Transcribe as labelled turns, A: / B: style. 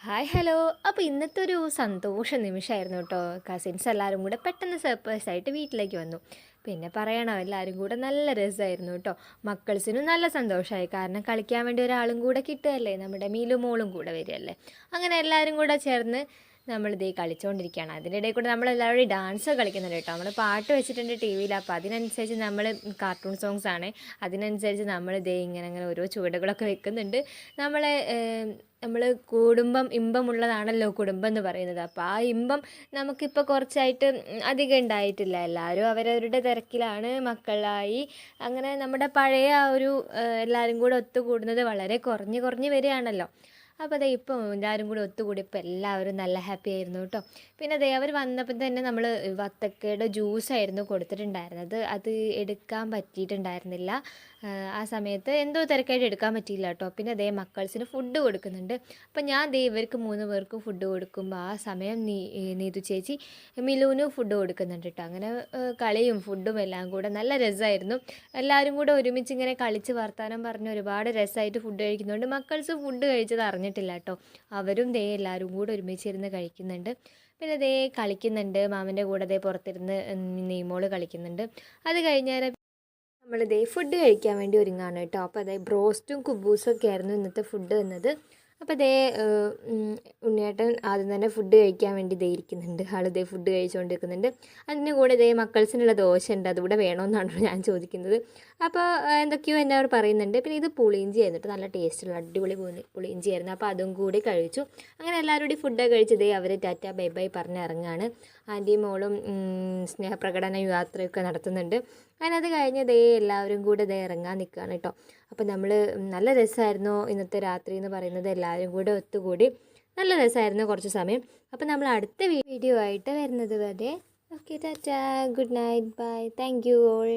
A: Hi hello. അപ്പോൾ ഇന്നത്തെ ഒരു സന്തോഷ നിമിഷമായിരുന്നു കേട്ടോ. കസിൻസ് എല്ലാവരും കൂടെ പെട്ടെന്ന് സർപ്രൈസായിട്ട് വീട്ടിലേക്ക് വന്നു. പിന്നെ പറയണോ, എല്ലാവരും കൂടെ നല്ല രസമായിരുന്നു കേട്ടോ. മക്കൾസിനും നല്ല സന്തോഷമായി, കാരണം കളിക്കാൻ വേണ്ടി ഒരാളും കൂടെ കിട്ടുകയല്ലേ, നമ്മുടെ മീലു മോളും കൂടെ വരികയല്ലേ. അങ്ങനെ എല്ലാവരും കൂടെ ചേർന്ന് നമ്മളിതേ കളിച്ചുകൊണ്ടിരിക്കുകയാണ്. അതിൻ്റെ ഇടയിൽ കൂടെ നമ്മളെല്ലാവരും ഡാൻസ് കളിക്കുന്നുണ്ട് കേട്ടോ. നമ്മൾ പാട്ട് വെച്ചിട്ടുണ്ട് ടി വിയിൽ. അപ്പോൾ അതിനനുസരിച്ച് നമ്മൾ കാർട്ടൂൺ സോങ്സ് ആണ്, അതിനനുസരിച്ച് നമ്മൾ ഇങ്ങനെ അങ്ങനെ ഓരോ ചുവടുകളൊക്കെ വെക്കുന്നുണ്ട്. നമ്മൾ കുടുംബം ഇമ്പമുള്ളതാണല്ലോ കുടുംബം എന്ന് പറയുന്നത്. അപ്പോൾ ആ ഇമ്പം നമുക്കിപ്പോൾ കുറച്ചായിട്ട് അധികം ഉണ്ടായിട്ടില്ല. എല്ലാവരും അവരവരുടെ തിരക്കിലാണ്, മക്കളായി. അങ്ങനെ നമ്മുടെ പഴയ ആ ഒരു എല്ലാവരും കൂടെ ഒത്തുകൂടുന്നത് വളരെ കുറഞ്ഞ് കുറഞ്ഞ് വരികയാണല്ലോ. അപ്പോൾ അതെ, ഇപ്പോൾ എല്ലാവരും കൂടി ഒത്തുകൂടിയപ്പോൾ എല്ലാവരും നല്ല ഹാപ്പി ആയിരുന്നു കേട്ടോ. പിന്നെ അതെ, അവർ വന്നപ്പോൾ തന്നെ നമ്മൾ വത്തക്കയുടെ ജ്യൂസായിരുന്നു കൊടുത്തിട്ടുണ്ടായിരുന്നത്. അത് എടുക്കാൻ പറ്റിയിട്ടുണ്ടായിരുന്നില്ല. ആ സമയത്ത് എന്തോ തിരക്കായിട്ട് എടുക്കാൻ പറ്റിയില്ല കേട്ടോ. പിന്നെ അതേ മക്കൾസിന് ഫുഡ് കൊടുക്കുന്നുണ്ട്. അപ്പം ഞാൻ ദേ ഇവർക്ക് 3 പേർക്കും ഫുഡ് കൊടുക്കുമ്പോൾ ആ സമയം നീതു ചേച്ചി മിലുവിന് ഫുഡ് കൊടുക്കുന്നുണ്ട് കേട്ടോ. അങ്ങനെ കളിയും ഫുഡും എല്ലാം കൂടെ നല്ല രസമായിരുന്നു. എല്ലാവരും കൂടെ ഒരുമിച്ച് ഇങ്ങനെ കളിച്ച് വർത്താനം പറഞ്ഞ് ഒരുപാട് രസമായിട്ട് ഫുഡ് കഴിക്കുന്നുണ്ട്. മക്കൾസ് ഫുഡ് കഴിച്ചത് അറിഞ്ഞിട്ടില്ല കേട്ടോ. അവരും ദേ എല്ലാവരും കൂടെ ഒരുമിച്ചിരുന്ന് കഴിക്കുന്നുണ്ട്. പിന്നെ ദേ കളിക്കുന്നുണ്ട്, മാമൻ്റെ കൂടെ ദേ പുറത്തിരുന്ന് നീമോള് കളിക്കുന്നുണ്ട്. അത് കഴിഞ്ഞാൽ നമ്മളിതേ ഫുഡ് കഴിക്കാൻ വേണ്ടി ഒരുങ്ങാണ് കേട്ടോ. അപ്പോൾ അതേ ബ്രോസ്റ്റും കുബൂസും ഒക്കെ ആയിരുന്നു ഇന്നത്തെ ഫുഡ് എന്നത്. അപ്പോൾ അതേ ഉണ്ണിയേട്ടൻ ആദ്യം തന്നെ ഫുഡ് കഴിക്കാൻ വേണ്ടി ദേ ഇരിക്കുന്നുണ്ട്. ആളിതേ ഫുഡ് കഴിച്ചുകൊണ്ടിരിക്കുന്നുണ്ട്. അതിൻ്റെ കൂടെ ദേ മക്കൾസിനുള്ള ദോശ ഉണ്ട്, അതുകൂടെ വേണമെന്നാണ് ഞാൻ ചോദിക്കുന്നത്. അപ്പോൾ എന്തൊക്കെയോ എന്നെ അവർ പറയുന്നുണ്ട്. പിന്നെ ഇത് പുളിയിഞ്ചി ആയിരുന്നു, നല്ല ടേസ്റ്റുള്ള അടിപൊളി പുളിയിഞ്ചി ആയിരുന്നു. അപ്പോൾ അതും കൂടി കഴിച്ചു. അങ്ങനെ എല്ലാവരും കൂടി ഫുഡൊക്കെ കഴിച്ചതേ അവർ ടാറ്റ ബൈ ബൈ പറഞ്ഞ് ഇറങ്ങുകയാണ്. ആൻറ്റിയും മോളും സ്നേഹപ്രകടന യാത്രയൊക്കെ നടത്തുന്നുണ്ട്. അങ്ങനെ അത് കഴിഞ്ഞ് ദേ എല്ലാവരും കൂടെ ദേ ഇറങ്ങാൻ നിൽക്കുകയാണ് കേട്ടോ. അപ്പോൾ നമ്മൾ നല്ല രസമായിരുന്നു ഇന്നത്തെ രാത്രി എന്ന് പറയുന്നത്. എല്ലാവരും കൂടെ ഒത്തുകൂടി നല്ല രസമായിരുന്നു കുറച്ച് സമയം. അപ്പോൾ നമ്മൾ അടുത്ത വീഡിയോ ആയിട്ട് വരുന്നത് വരെ okay, tata, good night, bye, thank you all.